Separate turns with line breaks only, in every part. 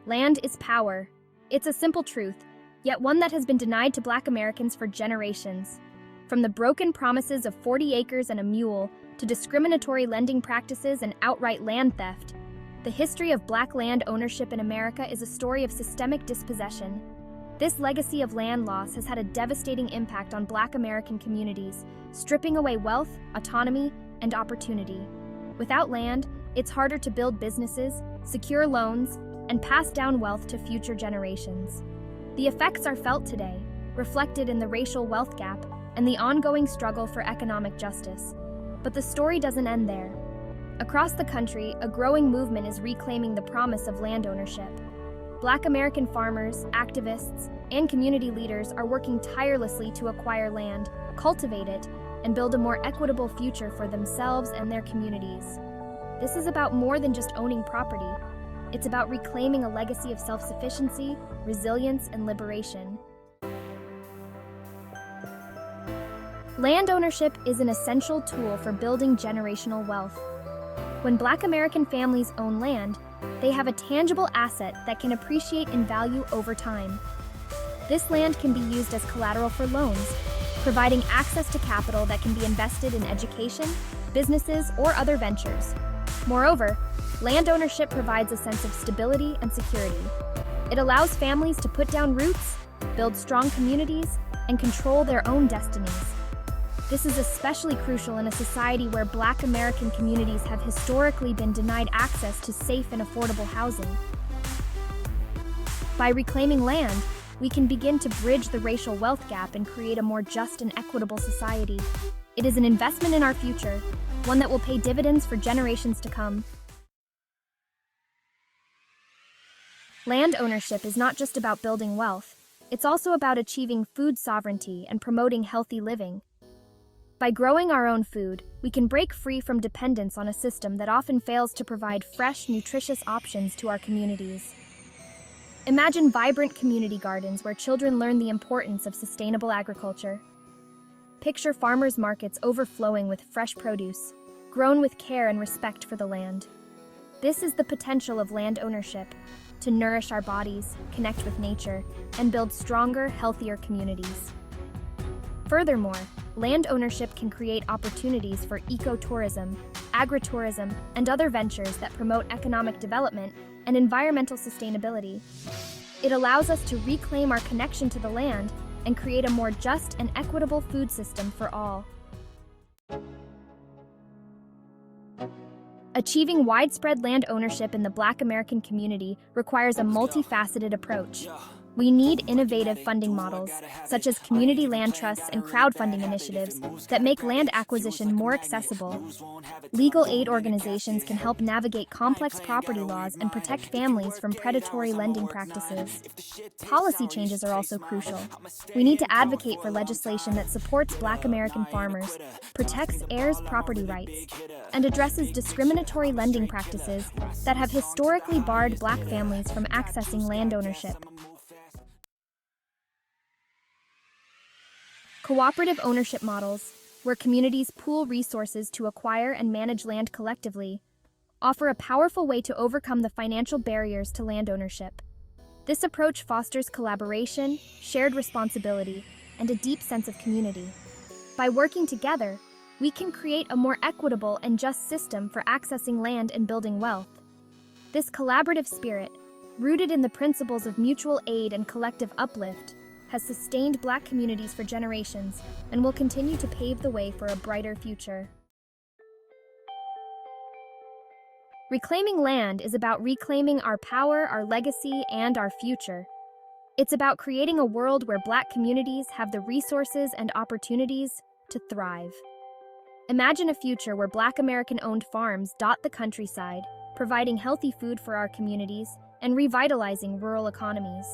Land is power. It's a simple truth, yet one that has been denied to Black Americans for generations. From the broken promises of 40 acres and a mule to discriminatory lending practices and outright land theft, the history of Black land ownership in America is a story of systemic dispossession. This legacy of land loss has had a devastating impact on Black American communities, stripping away wealth, autonomy, and opportunity. Without land, it's harder to build businesses, secure loans, and pass down wealth to future generations. The effects are felt today, reflected in the racial wealth gap and the ongoing struggle for economic justice. But the story doesn't end there. Across the country, a growing movement is reclaiming the promise of land ownership. Black American farmers, activists, and community leaders are working tirelessly to acquire land, cultivate it, and build a more equitable future for themselves and their communities. This is about more than just owning property. It's about reclaiming a legacy of self-sufficiency, resilience, and liberation. Land ownership is an essential tool for building generational wealth. When Black American families own land, they have a tangible asset that can appreciate in value over time. This land can be used as collateral for loans, providing access to capital that can be invested in education, businesses, or other ventures. Moreover, land ownership provides a sense of stability and security. It allows families to put down roots, build strong communities, and control their own destinies. This is especially crucial in a society where Black American communities have historically been denied access to safe and affordable housing. By reclaiming land, we can begin to bridge the racial wealth gap and create a more just and equitable society. It is an investment in our future, one that will pay dividends for generations to come. Land ownership is not just about building wealth, it's also about achieving food sovereignty and promoting healthy living. By growing our own food, we can break free from dependence on a system that often fails to provide fresh, nutritious options to our communities. Imagine vibrant community gardens where children learn the importance of sustainable agriculture. Picture farmers' markets overflowing with fresh produce, grown with care and respect for the land. This is the potential of land ownership, to nourish our bodies, connect with nature, and build stronger, healthier communities. Furthermore, land ownership can create opportunities for ecotourism, agritourism, and other ventures that promote economic development and environmental sustainability. It allows us to reclaim our connection to the land and create a more just and equitable food system for all. Achieving widespread land ownership in the Black American community requires a multifaceted approach. We need innovative funding models, such as community land trusts and crowdfunding initiatives that make land acquisition more accessible. Legal aid organizations can help navigate complex property laws and protect families from predatory lending practices. Policy changes are also crucial. We need to advocate for legislation that supports Black American farmers, protects heirs' property rights, and addresses discriminatory lending practices that have historically barred Black families from accessing land ownership. Cooperative ownership models, where communities pool resources to acquire and manage land collectively, offer a powerful way to overcome the financial barriers to land ownership. This approach fosters collaboration, shared responsibility, and a deep sense of community. By working together, we can create a more equitable and just system for accessing land and building wealth. This collaborative spirit, rooted in the principles of mutual aid and collective uplift, has sustained Black communities for generations and will continue to pave the way for a brighter future. Reclaiming land is about reclaiming our power, our legacy, and our future. It's about creating a world where Black communities have the resources and opportunities to thrive. Imagine a future where Black American-owned farms dot the countryside, providing healthy food for our communities and revitalizing rural economies.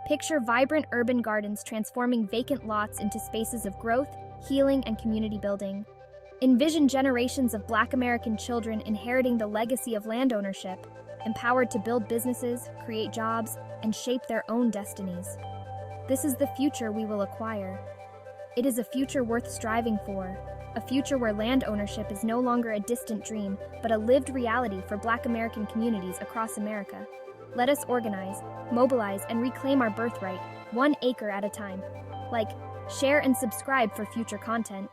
Picture vibrant urban gardens transforming vacant lots into spaces of growth, healing, and community building. Envision generations of Black American children inheriting the legacy of land ownership, empowered to build businesses, create jobs, and shape their own destinies. This is the future we will acquire. It is a future worth striving for, a future where land ownership is no longer a distant dream, but a lived reality for Black American communities across America. Let us organize, mobilize, and reclaim our birthright, 1 acre at a time. Like, share, and subscribe for future content.